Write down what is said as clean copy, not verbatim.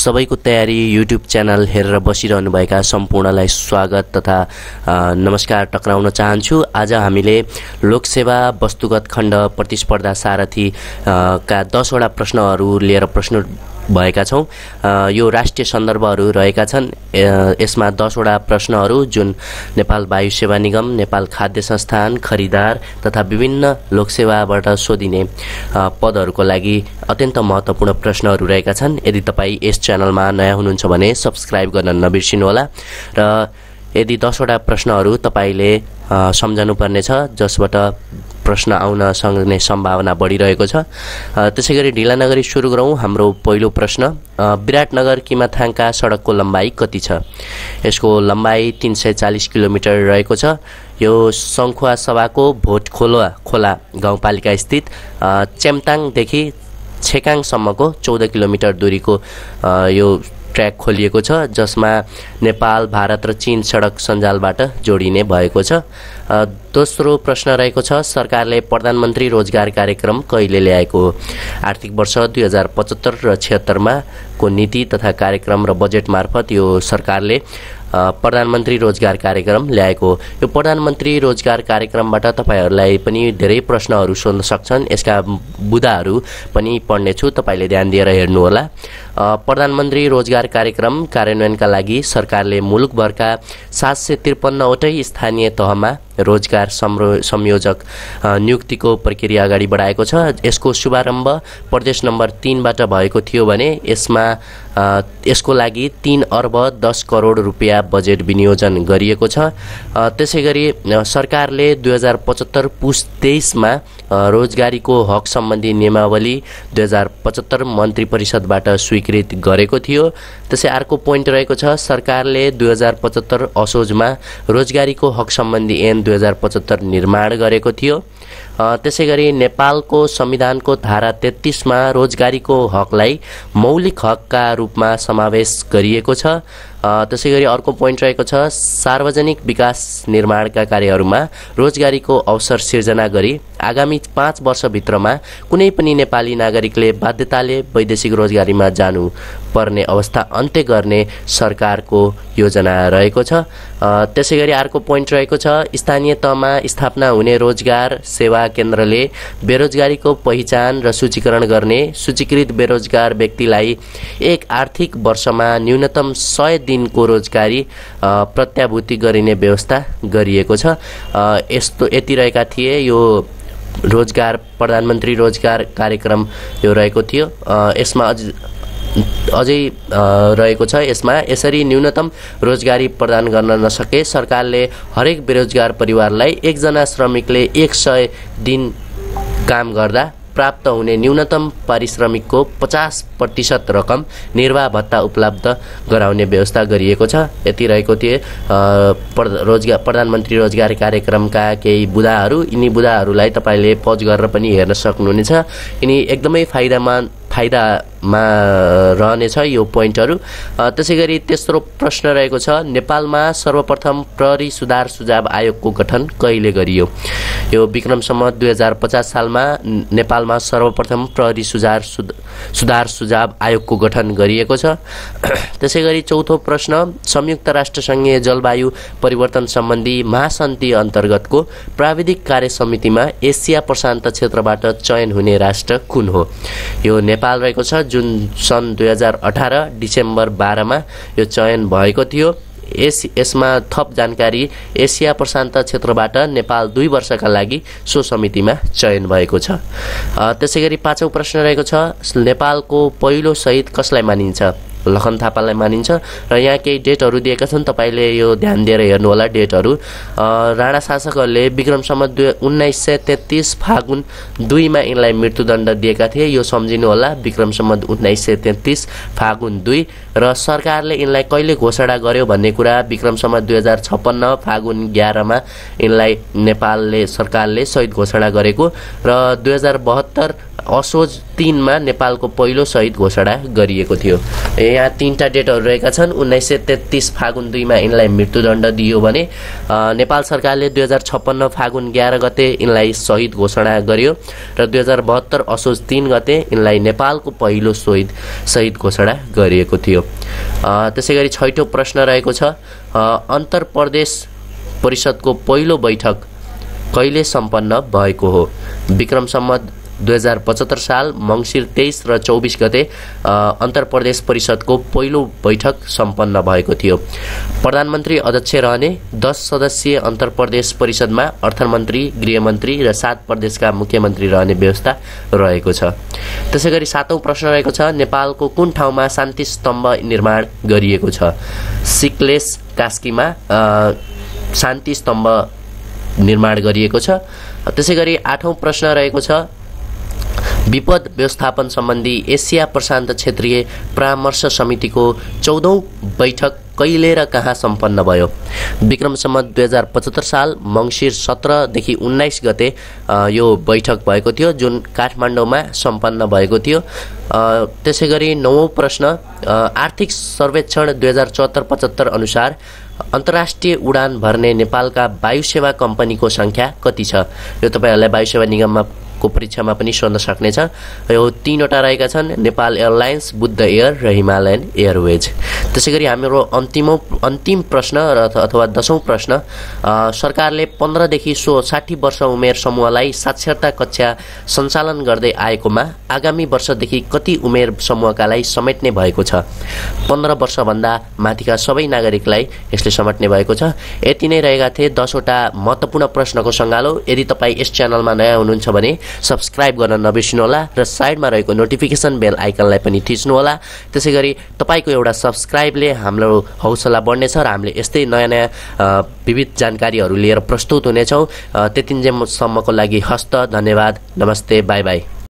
सबैको तयारी YouTube channel हेरेर बसिरहनुभएका सम्पूर्णलाई स्वागत तथा नमस्कार टक्राउन चाहन्छु। आज हामीले लोकसेवा वस्तुगत खण्ड प्रतिस्पर्धा सारथी का 10 वटा प्रश्नहरू लिएर प्रश्न भएका छौं। यो राष्ट्रिय सन्दर्भहरू रहेका छन्। यसमा 10 वटा प्रश्नहरू जुन नेपाल वायु सेवा निगम, नेपाल खाद्य संस्थान, खरिदार तथा विभिन्न लोकसेवाबाट सोधिने पदहरूको लागि अत्यन्त महत्त्वपूर्ण प्रश्नहरू रहेका छन्। यदि तपाईँ यस च्यानलमा नयाँ हुनुहुन्छ भने सब्स्क्राइब गर्न नबिर्सिनुहोला र यदि 10 वटा प्रश्नहरू तपाईले सम्झनु पर्नेछ जसबाट प्रश्न आउन सक्ने सम्भावना बढिरहेको छ। त्यसैगरी ढिला नगरी सुरु गरौँ। हाम्रो पहिलो प्रश्न, विराटनगर किमाथाङका सडकको लम्बाइ कति छ? यसको लम्बाइ 340 किलोमिटर रहेको छ। यो सङ्खुवा सभाको भोटखोला गाउँपालिका स्थित चेम्ताङदेखि छेकाङसम्मको 14 किलोमिटर दूरीको यो ट्र्याक खोलिएको छ, जसमा नेपाल, भारत र चीन सडक सञ्जालबाट जोडिने भएको छ। दोस्रो प्रश्न रहेको छ, सरकारले प्रधानमन्त्री रोजगार कार्यक्रम कहिले ल्याएको हो? आर्थिक वर्ष 2075 र 76 मा को नीति तथा कार्यक्रम र बजेट मार्फत यो सरकारले प्रधानमन्त्री रोजगार कार्यक्रम ल्याएको हो। यो प्रधानमन्त्री रोजगार कार्यक्रमबाट तपाईहरूलाई पनि धेरै प्रश्नहरू सोध्न सक्छन्। यसका बुदाहरू पनि पढ्नेछु, तपाईले ध्यान दिएर हेर्नुहोला। प्रधानमन्त्री रोजगार कार्यक्रम कार्यान्वयनका लागि सरकारले मुलुकभरका 753 वटै स्थानीय तहमा रोजगार संयोजक नियुक्तिको प्रक्रिया अगाडि बढाएको छ। यसको शुभारम्भ प्रदेश नम्बर 3 बाट भएको थियो भने यसको लागि 3 अर्ब 10 करोड रुपियाँ बजेट विनियोजन गरिएको छ। त्यसैगरी सरकारले 2075 पुस 23 मा रोजगारीको हक सम्बन्धी नियमावली 2075 मन्त्री परिषदबाट स्वीकृत गरेको थियो। त्यसै अर्को पोइन्ट रहेको छ, सरकारले 2075 असोजमा रोजगारीको हक सम्बन्धी ऐन 2075 निर्माण गरेको थियो। त्यसैगरी नेपालको संविधानको धारा 33 मा रोजगारीको हकलाई मौलिक हकका रूपमा समावेश गरिएको छ। त्यसैगरी अर्को पोइन्ट रहेको छ, सार्वजनिक विकास निर्माणका कार्यहरूमा रोजगारीको अवसर सिर्जना गरी आगामी 5 वर्षभित्रमा कुनै पनि नेपाली नागरिकले बाध्यताले वैदेशिक रोजगारीमा जानु पर्ने अवस्था अन्त्य गर्ने सरकारको योजना रहेको छ। त्यसैगरी अर्को पोइन्ट रहेको छ, स्थानीय तहमा स्थापना हुने रोजगार सेवा केन्द्रले बेरोजगारीको पहिचान र सूचीकरण गर्ने सूचीकृत बेरोजगार व्यक्तिलाई एक आर्थिक वर्षमा न्यूनतम 100 दिनको रोजगारी प्रत्याभूति गरिने व्यवस्था गरिएको छ। यस्तो यति रहेका थिए यो रोजगार प्रधानमन्त्री रोजगार कार्यक्रम यो रहेको थियो। यसमा अझै रहेको छ, यसमा यसरी न्यूनतम रोजगारी प्रदान गर्न नसके सरकारले हरेक बेरोजगार परिवारलाई एकजना श्रमिकले 100 दिन काम गर्दा प्राप्त हुने न्यूनतम पारिश्रमिकको 50% रकम निर्वाह भत्ता उपलब्ध गराउने व्यवस्था गरिएको छ। यति रहेको थिए प्रधानमन्त्री रोजगार कार्यक्रमका केही बुदाहरू। यिनी बुदाहरूलाई तपाईले पज गरेर पनि हेर्न सक्नुहुनेछ। यिनी एकदमै फाइदामा रहनेछ यो पोइन्टहरू। त्यसैगरी तेस्रो प्रश्न रहेको छ, नेपालमा सर्वप्रथम प्रहरी सुधार सुझाव आयोगको गठन कहिले गरियो? यो विक्रम सम्वत 2050 सालमा नेपालमा सर्वप्रथम प्रहरी सुधार सुझाव आयोगको गठन गरिएको छ। त्यसैगरी चौथो प्रश्न, संयुक्त राष्ट्र संघीय जलवायु परिवर्तन सम्बन्धी महासन्धि अन्तर्गतको प्राविधिक कार्य समितिमा एसिया प्रशान्त क्षेत्रबाट चयन हुने राष्ट्र कुन हो? यो नेपाल रहेको छ, जुन सन् 2018 डिसेम्बर 12 मा यो चयन भएको थियो। यसमा थप जानकारी, एसिया प्रशान्त क्षेत्रबाट नेपाल 2 वर्षका लागि सो समितिमा चयन भएको छ। त्यसैगरी पाँचौं प्रश्न रहेको छ, नेपालको पहिलो शहीद कसलाई मानिन्छ? लखन थापालाई मानिन्छ र यहाँ केही डेटहरू दिएका छन्, तपाईले यो ध्यान दिएर हेर्नुहोला डेटहरू। राणा शासकहरूले विक्रम सम्वत 1933 फागुन 2 मा यिनलाई मृत्युदण्ड दिएका थिए। यो सम्झिनु होला, विक्रम सम्वत 1933 फागुन 2। र सरकारले यिनलाई कहिले घोषणा गर्यो भन्ने कुरा विक्रम सम्वत 2056 फागुन 11 मा यिनलाई सरकारले शहीद घोषणा गरेको र 2072 असोज 3 मा नेपालको पहिलो शहीद घोषणा गरिएको थियो। यहाँ 3टा डेटहरू रहेका छन्। 1933 फागुन 2 मा यिनलाई मृत्युदण्ड दियो भने नेपाल सरकारले 2056 फागुन 11 गते यिनलाई शहीद घोषणा गर्यो र 2072 असोज 3 गते यिनलाई नेपालको पहिलो शहीद घोषणा गरिएको थियो। त्यसैगरी 6औं प्रश्न रहेको छ, अन्तरप्रदेश परिषदको पहिलो बैठक कहिले सम्पन्न भएको हो? विक्रम सम्वत 2075 साल मङ्सिर 23 र 24 गते अन्तरप्रदेश परिषदको पहिलो बैठक सम्पन्न भएको थियो। प्रधानमन्त्री अध्यक्ष रहने 10 सदस्यीय अन्तरप्रदेश परिषदमा अर्थमन्त्री, गृहमन्त्री र 7 प्रदेशका मुख्यमन्त्री रहने व्यवस्था रहेको छ। त्यसैगरी 7औं प्रश्न रहेको छ, नेपालको कुन ठाउँमा शान्ति स्तम्भ निर्माण गरिएको छ? सिक्लेस कास्कीमा शान्ति स्तम्भ निर्माण गरिएको छ। त्यसैगरी 8औं प्रश्न रहेको छ, विपद व्यवस्थापन सम्बन्धी एसिया प्रशान्त क्षेत्रीय परामर्श समितिको 14औं बैठक कहिले र कहाँ सम्पन्न भयो? विक्रम सम्वत 2075 साल मङ्सिर 17 देखि 19 गते यो बैठक भएको थियो, जुन काठमाडौँमा सम्पन्न भएको थियो। त्यसैगरी 9औं प्रश्न, आर्थिक सर्वेक्षण 2074-75 अनुसार अन्तर्राष्ट्रिय उडान भर्ने नेपालका वायुसेवा कम्पनीको संख्या कति छ? यो तपाईँहरूलाई वायुसेवा निगममा को परीक्षामा पनि सोध्न सक्नेछ। यो 3वटा रहेका छन्, नेपाल एयरलाइन्स, बुद्ध एयर र हिमालयन एयरवेज। त्यसैगरी हाम्रो अन्तिम प्रश्न अथवा 10औं प्रश्न, सरकारले 15 देखि 60 वर्ष उमेर समूहलाई साक्षरता कक्षा सञ्चालन गर्दै आएकोमा आगामी वर्षदेखि कति उमेर समूहकालाई समेट्ने भएको छ? 15 वर्षभन्दा माथिका सबै नागरिकलाई यसले समेट्ने भएको छ। यति नै रहेका थिए 10वटा महत्त्वपूर्ण प्रश्नको सङ्गालो। यदि तपाईँ यस च्यानलमा नयाँ हुनुहुन्छ भने सब्स्क्राइब गर्न नबिर्सिनुहोला र साइडमा रहेको नोटिफिकेसन बेल आइकनलाई पनि थिच्नुहोला। त्यसैगरी तपाईँको एउटा सब्स्क्राइबले हाम्रो हौसला बढ्नेछ र हामीले यस्तै नयाँ नयाँ विविध जानकारीहरू लिएर प्रस्तुत हुनेछौँ। त्यतिन्जेलसम्मको लागि हस्त धन्यवाद, नमस्ते, बाई बाई।